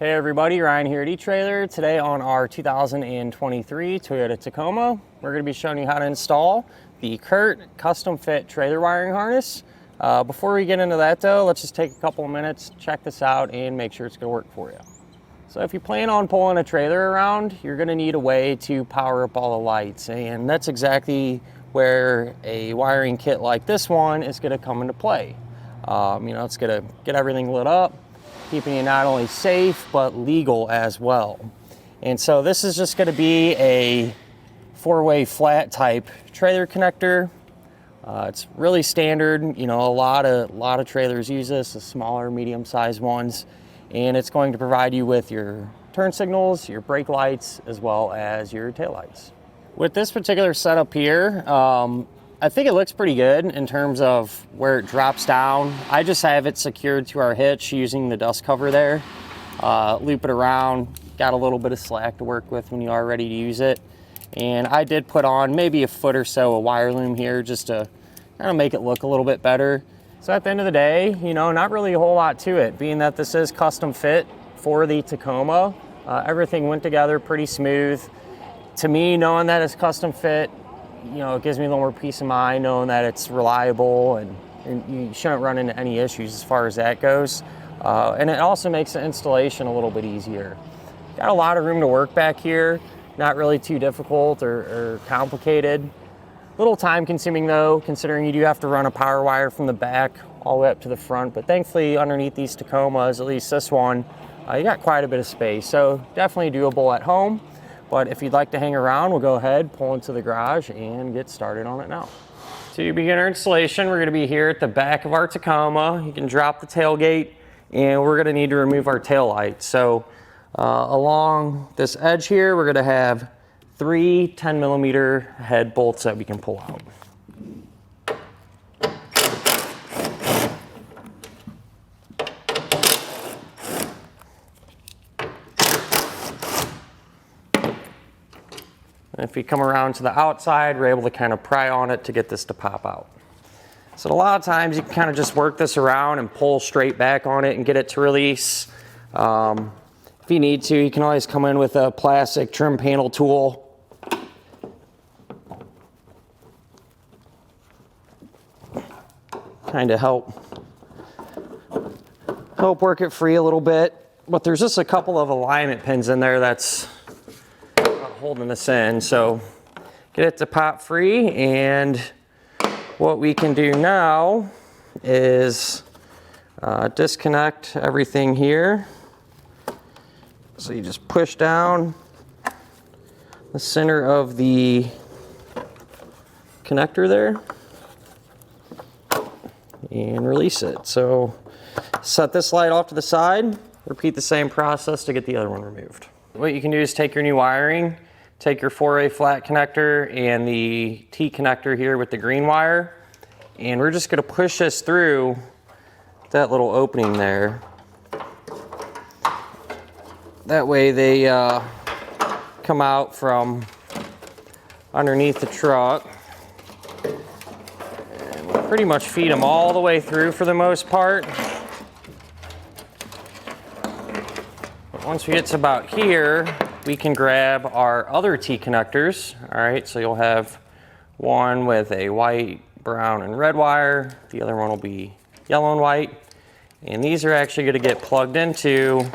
Hey everybody, Ryan here at eTrailer. Today on our 2023 Toyota Tacoma, we're going to be showing you how to install the Curt custom fit trailer wiring harness. Before we get into that though, let's just take a couple of minutes, check this out and make sure it's going to work for you. So if you plan on pulling a trailer around, you're going to need a way to power up all the lights, and that's exactly where a wiring kit like this one is going to come into play. It's going to get everything lit up, keeping you not only safe but legal as well. And so this is just going to be a 4-way flat type trailer connector. It's really standard. A lot of trailers use this, the smaller, medium-sized ones, and it's going to provide you with your turn signals, your brake lights, as well as your tail lights. With this particular setup here, I think it looks pretty good in terms of where it drops down. I just have it secured to our hitch using the dust cover there. Loop it around, got a little bit of slack to work with when you are ready to use it. And I did put on maybe a foot or so of wire loom here just to kind of make it look a little bit better. So at the end of the day, not really a whole lot to it, being that this is custom fit for the Tacoma. Everything went together pretty smooth. To me, knowing that it's custom fit, it gives me a little more peace of mind knowing that it's reliable and you shouldn't run into any issues as far as that goes. And it also makes the installation a little bit easier. Got a lot of room to work back here, not really too difficult or complicated. A little time consuming though, considering you do have to run a power wire from the back all the way up to the front, but thankfully underneath these Tacomas, at least this one, you got quite a bit of space, so definitely doable at home. But if you'd like to hang around, we'll go ahead, pull into the garage, and get started on it now. To begin our installation, we're going to be here at the back of our Tacoma. You can drop the tailgate, and we're going to need to remove our tail light. So along this edge here, we're going to have 3 10mm head bolts that we can pull out. And if you come around to the outside, we're able to kind of pry on it to get this to pop out. So a lot of times you can kind of just work this around and pull straight back on it and get it to release. If you need to, you can always come in with a plastic trim panel tool. Kind of help work it free a little bit. But there's just a couple of alignment pins in there that's holding this in, so get it to pop free. And what we can do now is disconnect everything here. So you just push down the center of the connector there and release it. So set this light off to the side, repeat the same process to get the other one removed. What you can do is take your new wiring, take your 4A flat connector and the T connector here with the green wire, and we're just going to push this through that little opening there. That way they come out from underneath the truck. And we'll pretty much feed them all the way through for the most part. But once we get to about here, we can grab our other T connectors. All right, so you'll have one with a white, brown, and red wire. The other one will be yellow and white. And these are actually going to get plugged into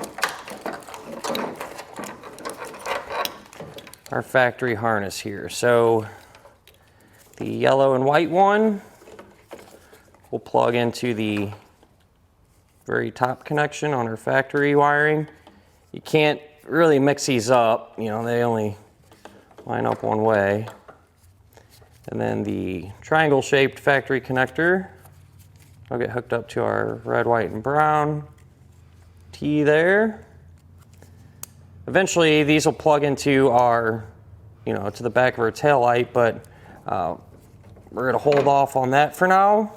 our factory harness here. So the yellow and white one will plug into the very top connection on our factory wiring. You can't really mix these up, they only line up one way. And then the triangle shaped factory connector will get hooked up to our red, white, and brown T there. Eventually these will plug into our, to the back of our tail light, but we're going to hold off on that for now.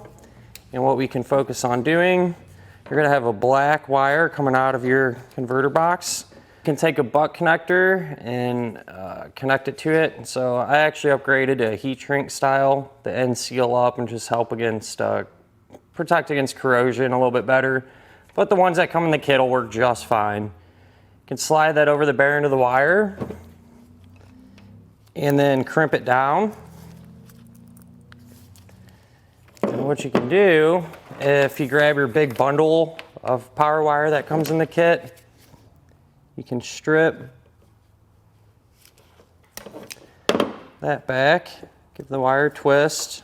And what we can focus on doing, you're going to have a black wire coming out of your converter box. You can take a butt connector and connect it to it. So I actually upgraded to a heat shrink style. The ends seal up and just help against, protect against corrosion a little bit better. But the ones that come in the kit will work just fine. You can slide that over the bare end of the wire and then crimp it down. And what you can do, if you grab your big bundle of power wire that comes in the kit, you can strip that back, give the wire a twist,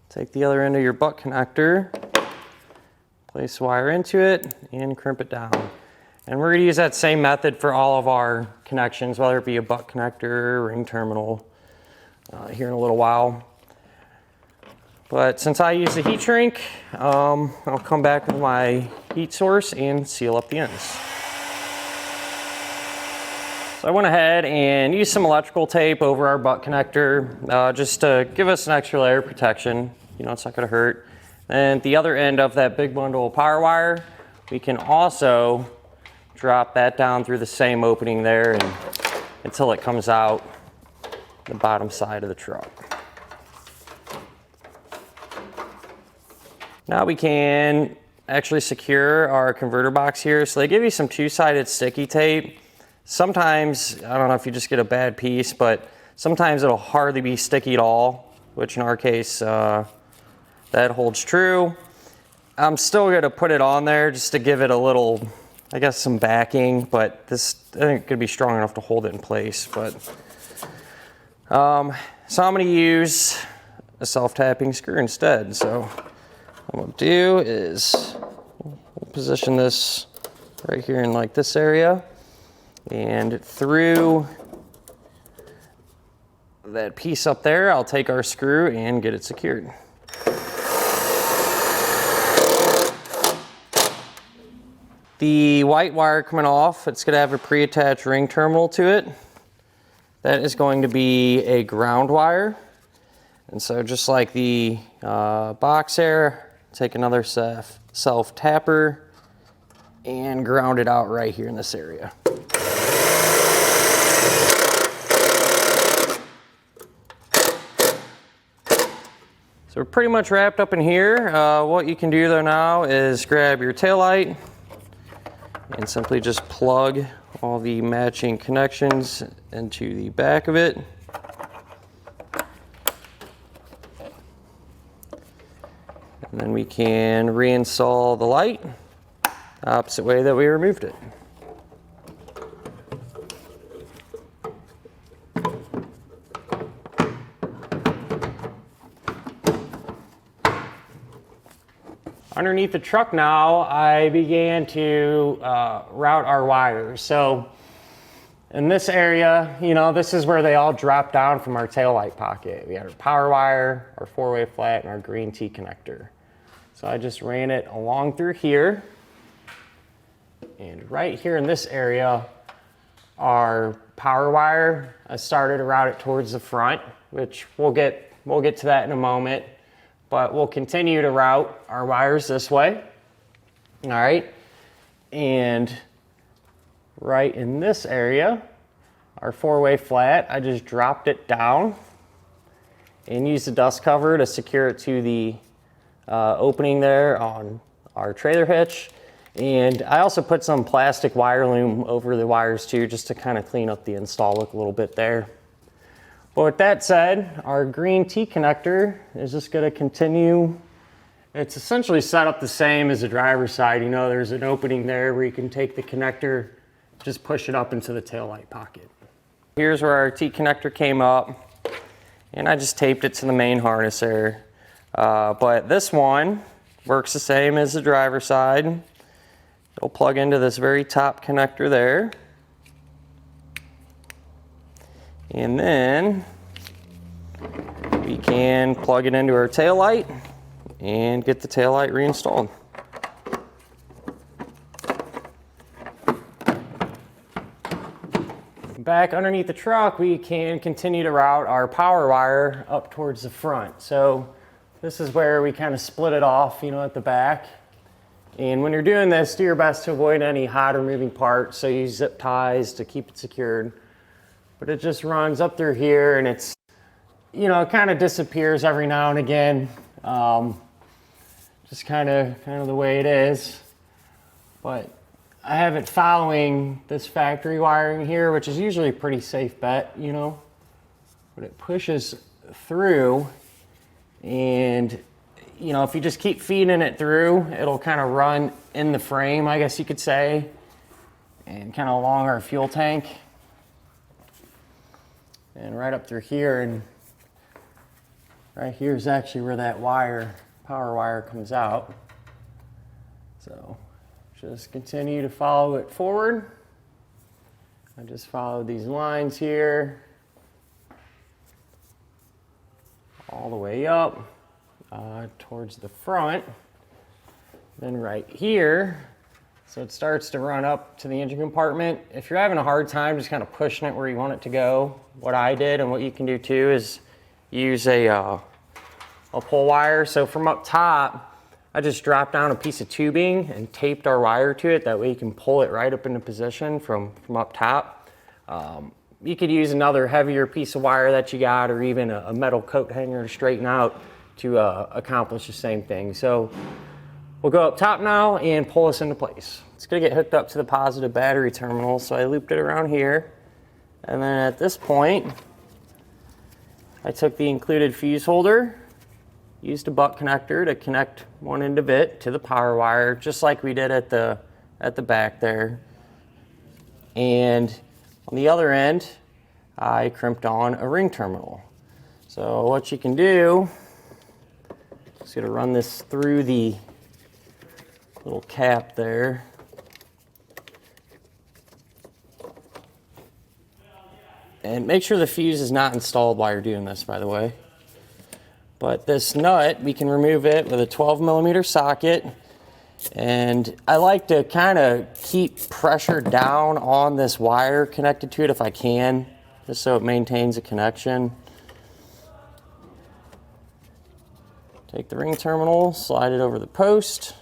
take the other end of your butt connector, place wire into it, and crimp it down. And we're going to use that same method for all of our connections, whether it be a butt connector, ring terminal, here in a little while. But since I use the heat shrink, I'll come back with my heat source and seal up the ends. So I went ahead and used some electrical tape over our butt connector just to give us an extra layer of protection. You know, it's not going to hurt. And the other end of that big bundle of power wire, we can also drop that down through the same opening there and until it comes out the bottom side of the truck. Now we can actually secure our converter box here. So they give you some two-sided sticky tape. Sometimes, I don't know if you just get a bad piece, but sometimes it'll hardly be sticky at all, which in our case, that holds true. I'm still gonna put it on there just to give it a little, I guess, some backing, but this, I think, could be strong enough to hold it in place. But so I'm gonna use a self-tapping screw instead. So what we'll do is we'll position this right here in like this area, and through that piece up there, I'll take our screw and get it secured. The white wire coming off, it's going to have a pre-attached ring terminal to it. That is going to be a ground wire. And so just like the box there, take another self-tapper and ground it out right here in this area. So we're pretty much wrapped up in here. What you can do though now is grab your taillight and simply just plug all the matching connections into the back of it. And then we can reinstall the light the opposite way that we removed it. Underneath the truck now, I began to route our wires. So in this area, you know, this is where they all drop down from our taillight pocket. We had our power wire, our 4-way flat, and our green T connector. So I just ran it along through here. And right here in this area, our power wire, I started to route it towards the front, which we'll get to that in a moment. But we'll continue to route our wires this way. All right. And right in this area, our 4-way flat, I just dropped it down and used the dust cover to secure it to the opening there on our trailer hitch. And I also put some plastic wire loom over the wires too, just to kind of clean up the install look a little bit there. But with that said, our green T connector is just going to continue. It's essentially set up the same as the driver's side. You know, there's an opening there where you can take the connector, just push it up into the taillight pocket. Here's where our T connector came up, and I just taped it to the main harness there. But this one works the same as the driver's side. It'll plug into this very top connector there. And then we can plug it into our taillight and get the taillight reinstalled. Back underneath the truck, we can continue to route our power wire up towards the front. So this is where we kind of split it off, you know, at the back. And when you're doing this, do your best to avoid any hot or moving parts. So use zip ties to keep it secured. But it just runs up through here, and it's, you know, it kind of disappears every now and again. Just kind of the way it is. But I have it following this factory wiring here, which is usually a pretty safe bet, you know, but it pushes through, and you know, if you just keep feeding it through, it'll kind of run in the frame, I guess you could say, and kind of along our fuel tank and right up through here. And right here is actually where that power wire comes out. So just continue to follow it forward. I just followed these lines here all the way up towards the front. Then right here, so it starts to run up to the engine compartment. If you're having a hard time just kind of pushing it where you want it to go, what I did and what you can do too is use a pull wire. So from up top, I just dropped down a piece of tubing and taped our wire to it. That way you can pull it right up into position from up top. You could use another heavier piece of wire that you got, or even a metal coat hanger to straighten out to accomplish the same thing. So we'll go up top now and pull this into place. It's gonna get hooked up to the positive battery terminal. So I looped it around here. And then at this point, I took the included fuse holder, used a butt connector to connect one end of it to the power wire, just like we did at the back there. And on the other end, I crimped on a ring terminal. So what you can do is gonna run this through the little cap there. And make sure the fuse is not installed while you're doing this, by the way. But this nut, we can remove it with a 12mm socket. And I like to kind of keep pressure down on this wire connected to it if I can, just so it maintains a connection. Take the ring terminal, slide it over the post.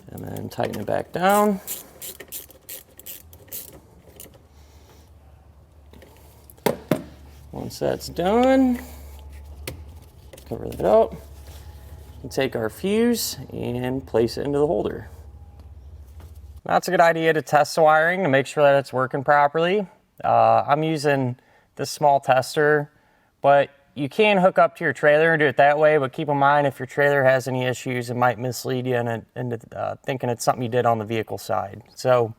And then tighten it back down. Once that's done, cover that up. And take our fuse and place it into the holder. That's a good idea to test the wiring to make sure that it's working properly. I'm using this small tester, but you can hook up to your trailer and do it that way, but keep in mind if your trailer has any issues, it might mislead you into thinking it's something you did on the vehicle side. So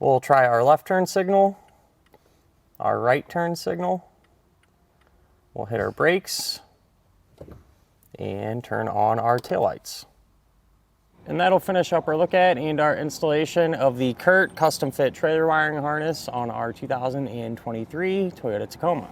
we'll try our left turn signal, our right turn signal. We'll hit our brakes and turn on our taillights. And that'll finish up our look at and our installation of the Curt custom fit trailer wiring harness on our 2023 Toyota Tacoma.